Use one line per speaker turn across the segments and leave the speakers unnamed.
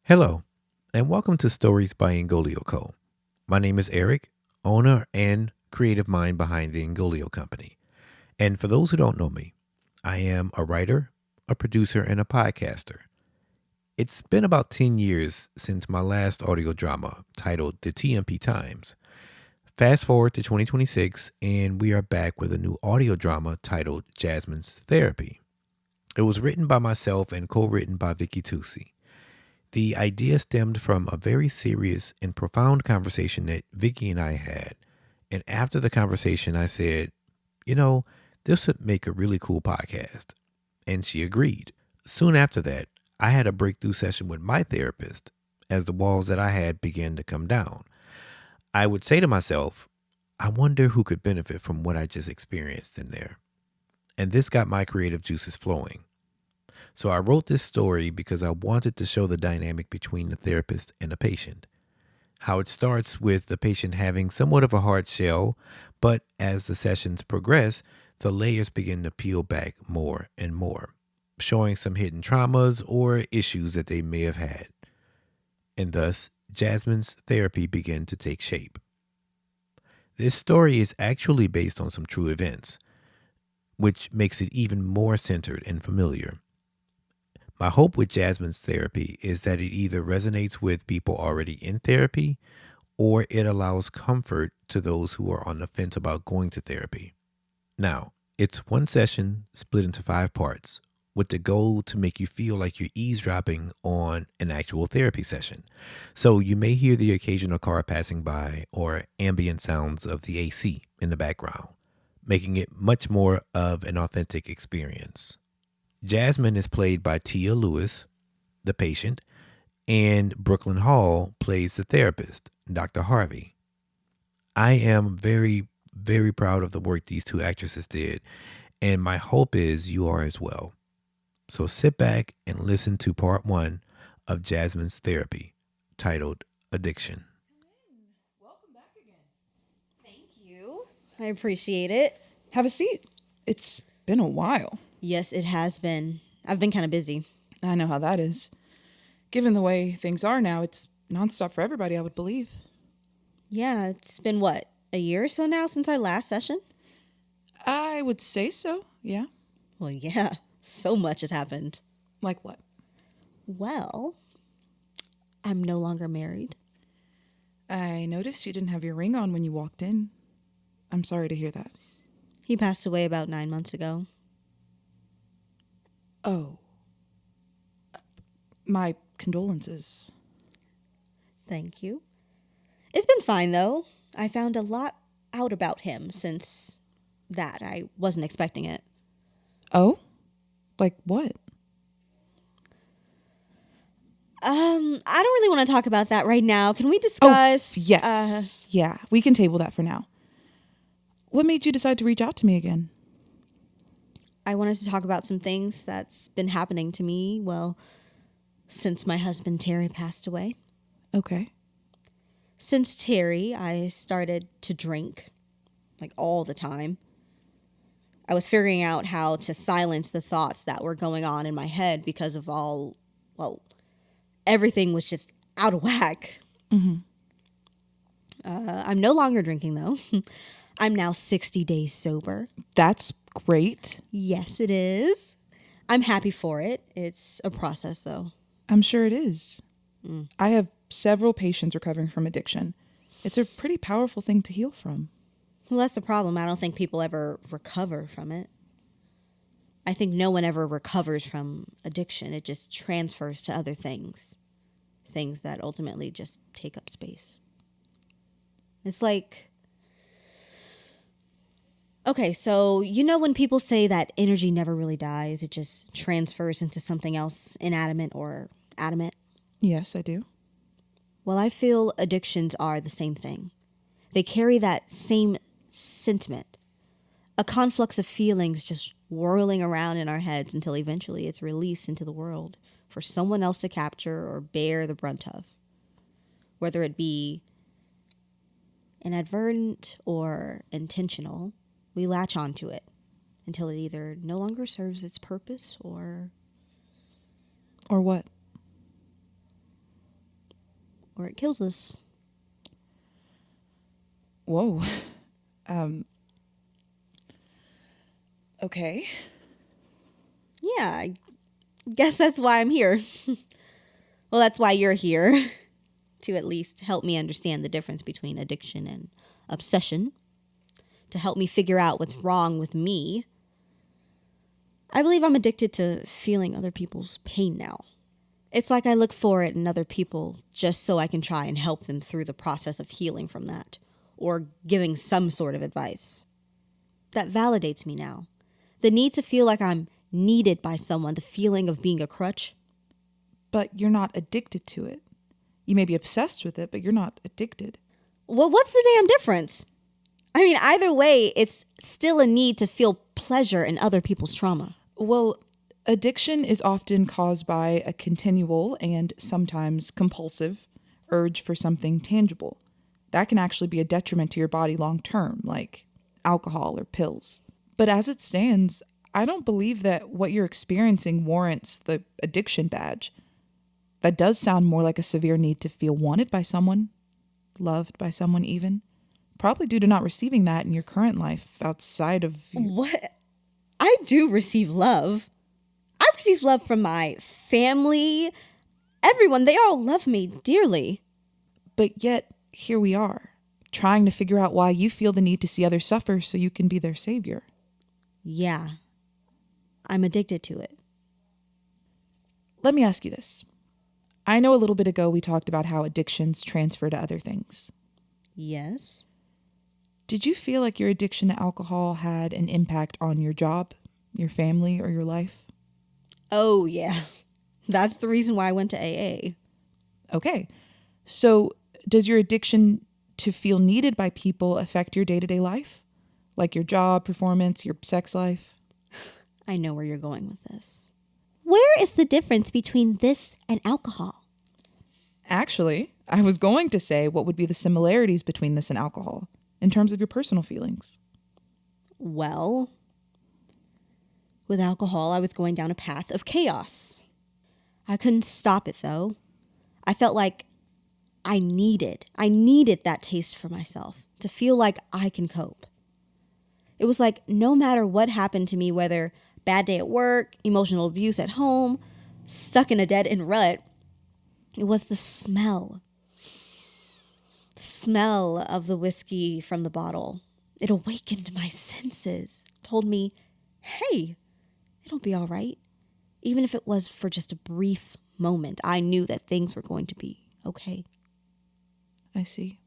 Hello, and welcome to Stories by Engolio Co. My name is Eric, owner and creative mind behind the Engolio Company. And for those who don't know me, I am a writer, a producer, and a podcaster. It's been about 10 years since my last audio drama titled The TMP Times. Fast forward to 2026, and we are back with a new audio drama titled Jasmine's Therapy. It was written by myself and co written by Vicki Toussi. The idea stemmed from a very serious and profound conversation that Vicki and I had. And after the conversation, I said, you know, this would make a really cool podcast. And she agreed. Soon after that, I had a breakthrough session with my therapist as the walls that I had began to come down. I would say to myself, I wonder who could benefit from what I just experienced in there. And this got my creative juices flowing. So I wrote this story because I wanted to show the dynamic between the therapist and the patient. How it starts with the patient having somewhat of a hard shell, but as the sessions progress, the layers begin to peel back more and more, showing some hidden traumas or issues that they may have had. And thus, Jasmine's therapy began to take shape. This story is actually based on some true events, which makes it even more centered and familiar. My hope with Jasmine's therapy is that it either resonates with people already in therapy or it allows comfort to those who are on the fence about going to therapy. Now, it's one session split into 5 parts with the goal to make you feel like you're eavesdropping on an actual therapy session. So you may hear the occasional car passing by or ambient sounds of the AC in the background, making it much more of an authentic experience. Jasmine is played by Tia Lewis, the patient, and Brooklyn Hall plays the therapist, Dr. Harvey. I am very, very proud of the work these two actresses did, and my hope is you are as well. So sit back and listen to part 1 of Jasmine's therapy, titled Addiction.
Welcome back again.
Thank you. I appreciate it.
Have a seat. It's been a while.
Yes, it has been. I've been kind of busy.
I know how that is. Given the way things are now, it's nonstop for everybody, I would believe.
Yeah, it's been what, a year or so now since our last session?
I would say so, yeah.
Well, yeah, so much has happened.
Like what?
Well, I'm no longer married.
I noticed you didn't have your ring on when you walked in. I'm sorry to hear that.
He passed away about 9 months ago.
Oh. My condolences.
Thank you. It's been fine, though. I found a lot out about him since that. I wasn't expecting it.
Oh? Like what?
I don't really want to talk about that right now. Can we discuss?
Yes. Yeah, we can table that for now. What made you decide to reach out to me again?
I wanted to talk about some things that's been happening to me, well, since my husband Terry passed away.
Okay.
Since Terry, I started to drink, like all the time. I was figuring out how to silence the thoughts that were going on in my head because of everything was just out of whack.
Mm-hmm.
I'm no longer drinking, though. I'm now 60 days sober.
That's great.
Yes, it is. I'm happy for it. It's a process, though.
I'm sure it is. I have several patients recovering from addiction. It's a pretty powerful thing to heal from.
Well, that's the problem. I don't think people ever recover from it. I think no one ever recovers from addiction. It just transfers to other things. Things that ultimately just take up space. It's like, okay, so you know when people say that energy never really dies, it just transfers into something else inanimate or adamant?
Yes, I do.
Well, I feel addictions are the same thing. They carry that same sentiment, a conflux of feelings just whirling around in our heads until eventually it's released into the world for someone else to capture or bear the brunt of. Whether it be inadvertent or intentional, we latch onto it until it either no longer serves its purpose or...
Or what?
or it kills us.
Whoa. Okay.
Yeah, I guess that's why I'm here. Well, that's why you're here. To at least help me understand the difference between addiction and obsession. To help me figure out what's wrong with me. I believe I'm addicted to feeling other people's pain now. It's like I look for it in other people just so I can try and help them through the process of healing from that, or giving some sort of advice. That validates me now. The need to feel like I'm needed by someone, the feeling of being a crutch.
But you're not addicted to it. You may be obsessed with it, but you're not addicted.
Well, what's the damn difference? I mean, either way, it's still a need to feel pleasure in other people's trauma.
Well, addiction is often caused by a continual and sometimes compulsive urge for something tangible. That can actually be a detriment to your body long term, like alcohol or pills. But as it stands, I don't believe that what you're experiencing warrants the addiction badge. That does sound more like a severe need to feel wanted by someone, loved by someone even. Probably due to not receiving that in your current life outside of you.
What? I do receive love. I receive love from my family, everyone. They all love me dearly.
But yet, here we are, trying to figure out why you feel the need to see others suffer so you can be their savior.
Yeah, I'm addicted to it.
Let me ask you this. I know a little bit ago we talked about how addictions transfer to other things.
Yes.
Did you feel like your addiction to alcohol had an impact on your job, your family, or your life?
Oh, yeah. That's the reason why I went to AA.
Okay. So does your addiction to feel needed by people affect your day-to-day life? Like your job, performance, your sex life?
I know where you're going with this. Where is the difference between this and alcohol?
Actually, I was going to say what would be the similarities between this and alcohol in terms of your personal feelings.
Well, with alcohol, I was going down a path of chaos. I couldn't stop it, though. I felt like I needed that taste for myself to feel like I can cope. It was like no matter what happened to me, whether bad day at work, emotional abuse at home, stuck in a dead-end rut, it was the smell. The smell of the whiskey from the bottle. It awakened my senses, told me, hey, it'll be all right. Even if it was for just a brief moment, I knew that things were going to be okay.
I see.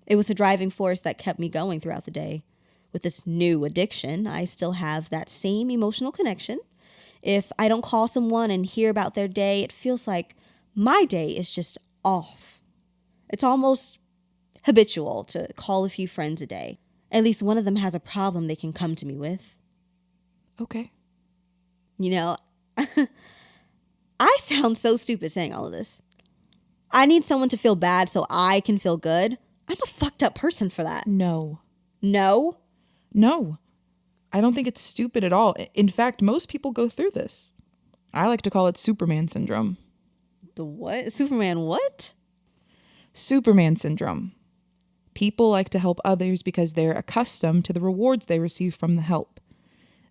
It was the driving force that kept me going throughout the day. With this new addiction, I still have that same emotional connection. If I don't call someone and hear about their day, it feels like my day is just off. It's almost habitual to call a few friends a day. At least one of them has a problem they can come to me with.
Okay.
You know, I sound so stupid saying all of this. I need someone to feel bad so I can feel good. I'm a fucked up person for that.
No.
No?
No. I don't think it's stupid at all. In fact, most people go through this. I like to call it Superman syndrome.
The what? Superman what?
Superman syndrome. People like to help others because they're accustomed to the rewards they receive from the help,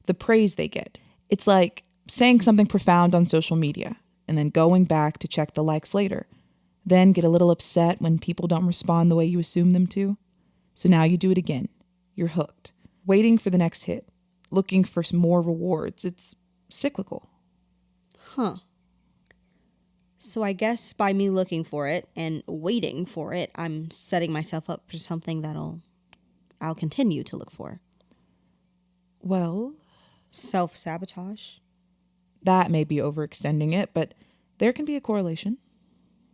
the praise they get. It's like saying something profound on social media and then going back to check the likes later. Then get a little upset when people don't respond the way you assume them to. So now you do it again. You're hooked. Waiting for the next hit. Looking for some more rewards. It's cyclical.
Huh. So I guess by me looking for it and waiting for it, I'm setting myself up for something I'll continue to look for.
Well,
Self-sabotage.
that may be overextending it, but there can be a correlation.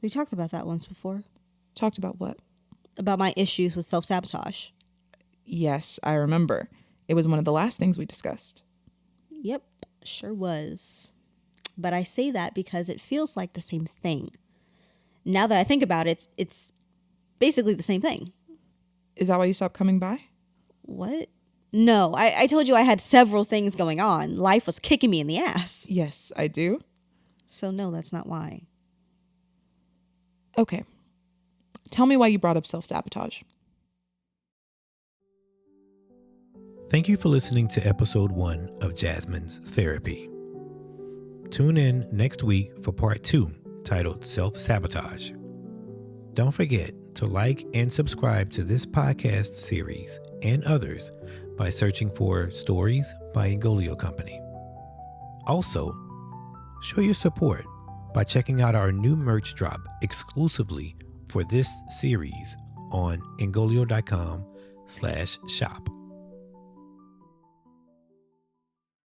We talked about that once before.
Talked about what?
About my issues with self-sabotage.
Yes, I remember. It was one of the last things we discussed.
Yep, sure was. But I say that because it feels like the same thing. Now that I think about it, it's basically the same thing.
Is that why you stopped coming by?
What? No, I told you I had several things going on. Life was kicking me in the ass.
Yes, I do.
So no, that's not why.
Okay. Tell me why you brought up self-sabotage.
Thank you for listening to episode 1 of Jasmine's Therapy. Tune in next week for part 2, titled Self-Sabotage. Don't forget to like and subscribe to this podcast series and others by searching for Stories by Engolio Company. Also, show your support by checking out our new merch drop exclusively for this series on engolio.com/shop.